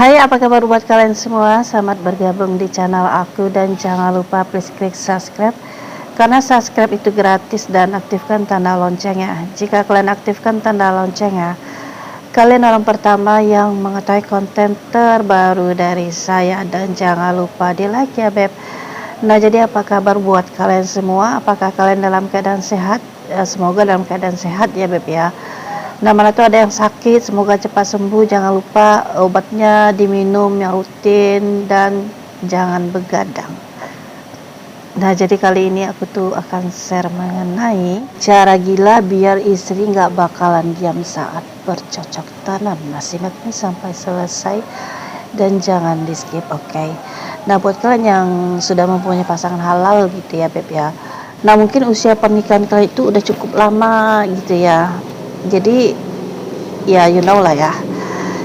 Hai, apa kabar buat kalian semua? Selamat bergabung di channel aku dan jangan lupa please klik subscribe karena subscribe itu gratis dan aktifkan tanda loncengnya. Jika kalian aktifkan tanda loncengnya, kalian orang pertama yang mengetahui konten terbaru dari saya. Dan jangan lupa di like ya beb. Nah, jadi apa kabar buat kalian semua? Apakah kalian dalam keadaan sehat? Semoga dalam keadaan sehat ya beb ya. Nah, mana tuh ada yang sakit, semoga cepat sembuh. Jangan lupa obatnya diminum yang rutin dan jangan begadang. Nah, jadi kali ini aku tuh akan share mengenai cara gila biar istri nggak bakalan diam saat bercocok tanam. Nah, simak nih sampai selesai dan jangan di skip, oke? Nah, buat kalian yang sudah mempunyai pasangan halal gitu ya beb ya, nah mungkin usia pernikahan kalian itu udah cukup lama gitu ya. Jadi ya you know lah ya,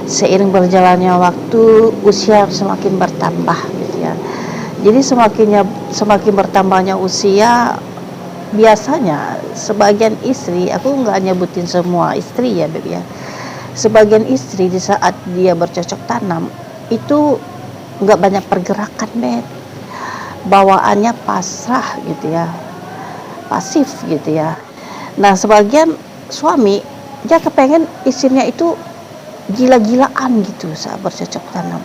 seiring berjalannya waktu usia semakin bertambah gitu ya. Jadi semakin bertambahnya usia, biasanya sebagian istri, aku nggak nyebutin semua istri ya beb ya, sebagian istri di saat dia bercocok tanam itu nggak banyak pergerakan beb, bawaannya pasrah gitu ya, pasif gitu ya. Nah, sebagian suami dia kepengen istrinya itu gila-gilaan gitu saat bercocok tanam.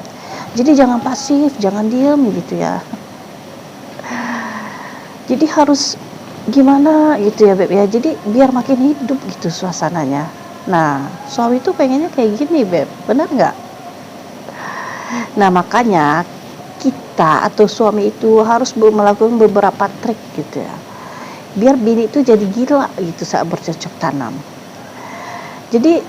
Jadi jangan pasif, jangan diem gitu ya. Jadi harus gimana gitu ya beb ya. Jadi biar makin hidup gitu suasananya. Nah, suami itu pengennya kayak gini beb, benar nggak? Nah, makanya kita atau suami itu harus melakukan beberapa trik gitu ya, biar bini itu jadi gila gitu saat bercocok tanam. Jadi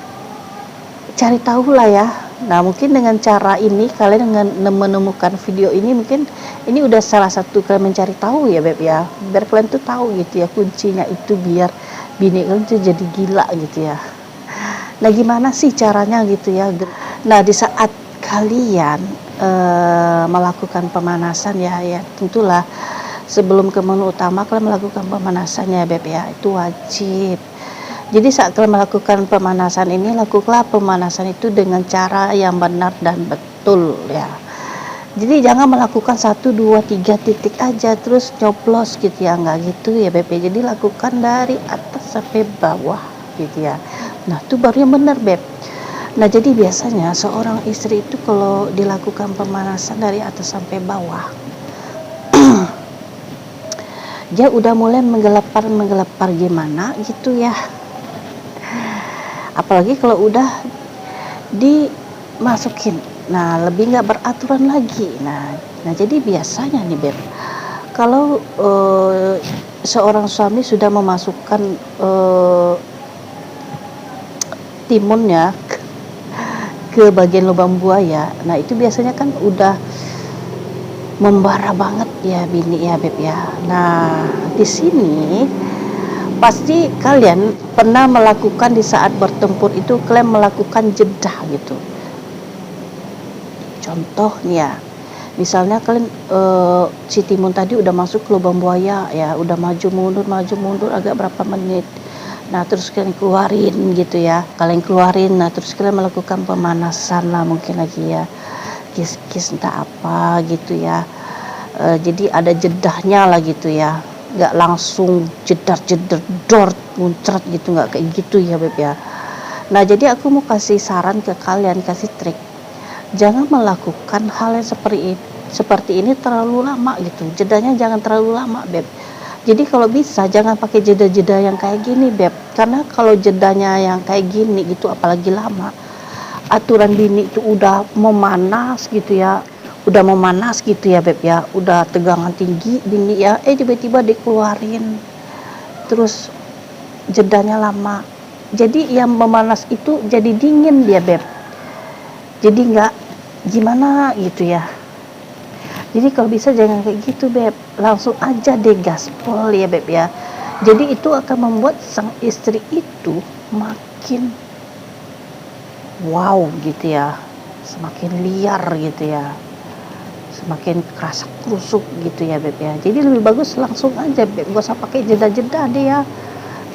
cari tahu lah ya. Nah, mungkin dengan cara ini kalian dengan menemukan video ini, mungkin ini udah salah satu kalian mencari tahu ya beb ya, biar kalian tuh tahu gitu ya kuncinya itu biar bini kalian tuh jadi gila gitu ya. Nah, gimana sih caranya gitu ya? Nah, di saat kalian melakukan pemanasan ya tentulah sebelum ke menu utama kalian melakukan pemanasan ya beb ya, itu wajib. Jadi saat kalian melakukan pemanasan ini, lakukanlah pemanasan itu dengan cara yang benar dan betul ya. Jadi jangan melakukan 1, 2, 3 titik aja terus nyoblos gitu ya, nggak gitu ya beb. Jadi lakukan dari atas sampai bawah gitu ya. Nah, itu baru yang benar beb. Nah, jadi biasanya seorang istri itu kalau dilakukan pemanasan dari atas sampai bawah, dia udah mulai menggelepar gimana gitu ya. Apalagi kalau udah dimasukin, nah lebih nggak beraturan lagi. Nah jadi biasanya nih beb, kalau seorang suami sudah memasukkan timunnya ke bagian lubang buaya, nah itu biasanya kan udah membara banget ya bini ya beb ya. Nah, di sini pasti kalian pernah melakukan di saat bertempur itu, kalian melakukan jeda gitu. Contohnya, misalnya kalian si timun tadi udah masuk ke lubang buaya ya, udah maju mundur agak berapa menit. Nah, terus kalian keluarin gitu ya, nah terus kalian melakukan pemanasan lah mungkin lagi ya, kis-kis entah apa gitu ya. Jadi ada jedahnya lah gitu ya, nggak langsung jedar dor muncrat gitu, nggak kayak gitu ya beb ya. Nah, jadi aku mau kasih saran ke kalian, kasih trik, jangan melakukan hal yang seperti ini terlalu lama gitu, jedanya jangan terlalu lama beb. Jadi kalau bisa jangan pakai jeda-jeda yang kayak gini beb, karena kalau jedanya yang kayak gini gitu apalagi lama, aturan bini itu udah memanas gitu ya, beb ya, udah tegangan tinggi bini ya, tiba-tiba dikeluarin terus jedanya lama, jadi yang memanas itu jadi dingin dia beb, jadi nggak gimana gitu ya. Jadi kalau bisa jangan kayak gitu beb, langsung aja deh gaspol ya beb ya. Jadi itu akan membuat sang istri itu makin wow gitu ya, semakin liar gitu ya, semakin kerasa krusuk gitu ya beb ya. Jadi lebih bagus langsung aja beb, gak usah pakai jeda-jeda deh ya,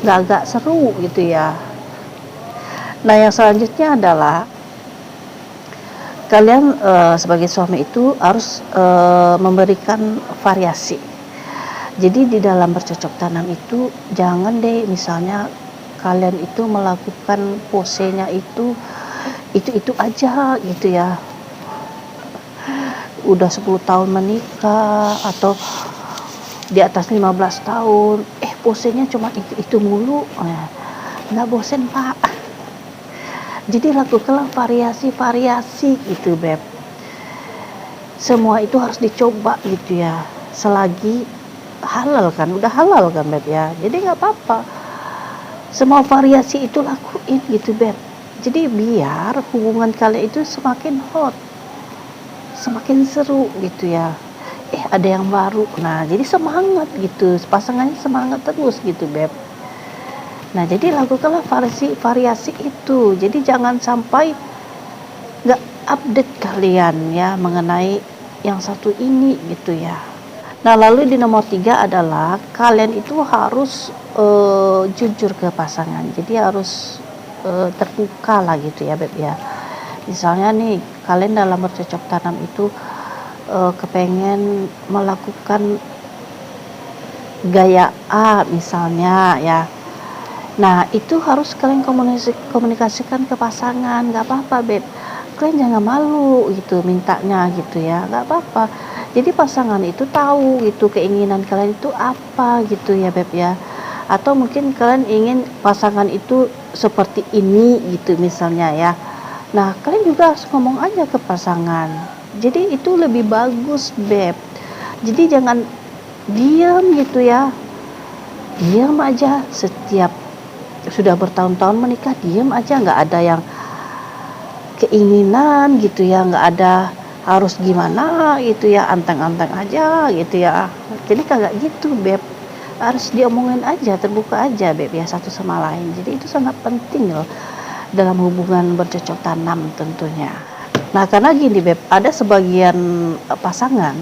nggak agak seru gitu ya. Nah, yang selanjutnya adalah kalian sebagai suami itu harus memberikan variasi. Jadi di dalam bercocok tanam itu jangan deh misalnya kalian itu melakukan posenya itu aja gitu ya. Udah 10 tahun menikah atau di atas 15 tahun, posenya cuma itu mulu. Nggak bosen, Pak. Jadi lakukanlah variasi-variasi gitu, Beb. Semua itu harus dicoba gitu ya. Selagi halal kan, udah halal kan, Beb ya. Jadi nggak apa-apa. Semua variasi itu lakuin gitu, Beb. Jadi biar hubungan kalian itu semakin hot, semakin seru gitu ya. Ada yang baru. Nah, jadi semangat gitu. Pasangannya semangat terus gitu, Beb. Nah, jadi lakukanlah variasi itu. Jadi jangan sampai nggak update kalian ya mengenai yang satu ini gitu ya. Nah, lalu di nomor 3 adalah kalian itu harus jujur ke pasangan. Jadi harus terbuka lah gitu ya, Beb ya. Misalnya nih, kalian dalam bercocok tanam itu kepengen melakukan gaya A misalnya ya. Nah, itu harus kalian komunikasikan ke pasangan. Gak apa-apa, Beb. Kalian jangan malu gitu mintanya gitu ya. Gak apa-apa. Jadi pasangan itu tahu gitu keinginan kalian itu apa gitu ya, Beb ya. Atau mungkin kalian ingin pasangan itu seperti ini gitu misalnya ya. Nah, kalian juga harus ngomong aja ke pasangan. Jadi itu lebih bagus, Beb. Jadi jangan diam gitu ya. Diam aja setiap sudah bertahun-tahun menikah, diam aja, nggak ada yang keinginan gitu ya, nggak ada harus gimana gitu ya, anteng-anteng aja gitu ya. Jadi kagak gitu, Beb. Harus diomongin aja, terbuka aja, Beb ya, satu sama lain. Jadi itu sangat penting loh dalam hubungan bercocok tanam tentunya. Nah, karena gini, Beb, ada sebagian pasangan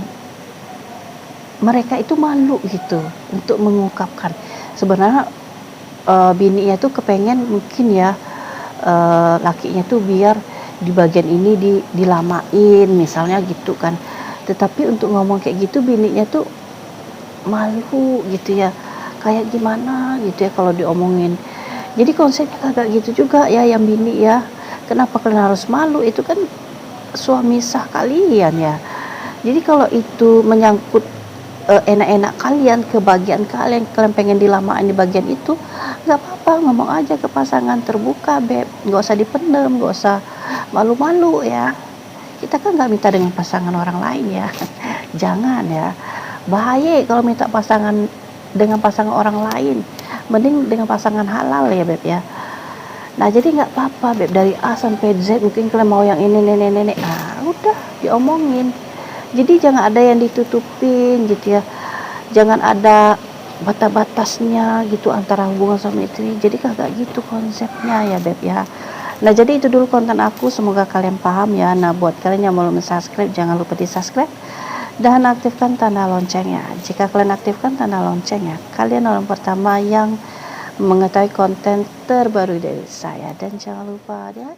mereka itu malu gitu untuk mengungkapkan sebenarnya bininya tuh kepengen mungkin ya lakinya tuh biar di bagian ini dilamain misalnya gitu kan. Tetapi untuk ngomong kayak gitu bininya tuh malu gitu ya, kayak gimana gitu ya kalau diomongin. Jadi konsepnya kagak gitu juga ya yang bini ya. Kenapa kalian harus malu? Itu kan suami sah kalian ya. Jadi kalau itu menyangkut enak-enak kalian, kebahagiaan kalian pengen dilamain di bagian itu, nggak apa-apa, ngomong aja ke pasangan, terbuka, Beb. Nggak usah dipendem, nggak usah malu-malu ya. Kita kan nggak minta dengan pasangan orang lain ya. Jangan ya, bahaya kalau minta pasangan dengan pasangan orang lain. Mending dengan pasangan halal ya, Beb ya. Nah, jadi nggak apa-apa, Beb, dari A sampai Z. Mungkin kalian mau yang ini, nenek. Udah diomongin. Jadi jangan ada yang ditutupin gitu ya. Jangan ada batas-batasnya gitu antara hubungan suami istri. Jadi kagak gitu konsepnya ya, Beb ya. Nah, jadi itu dulu konten aku. Semoga kalian paham ya. Nah, buat kalian yang belum subscribe, jangan lupa di subscribe dan aktifkan tanda loncengnya. Jika kalian aktifkan tanda loncengnya, kalian orang pertama yang mengetahui konten terbaru dari saya. Dan jangan lupa ya,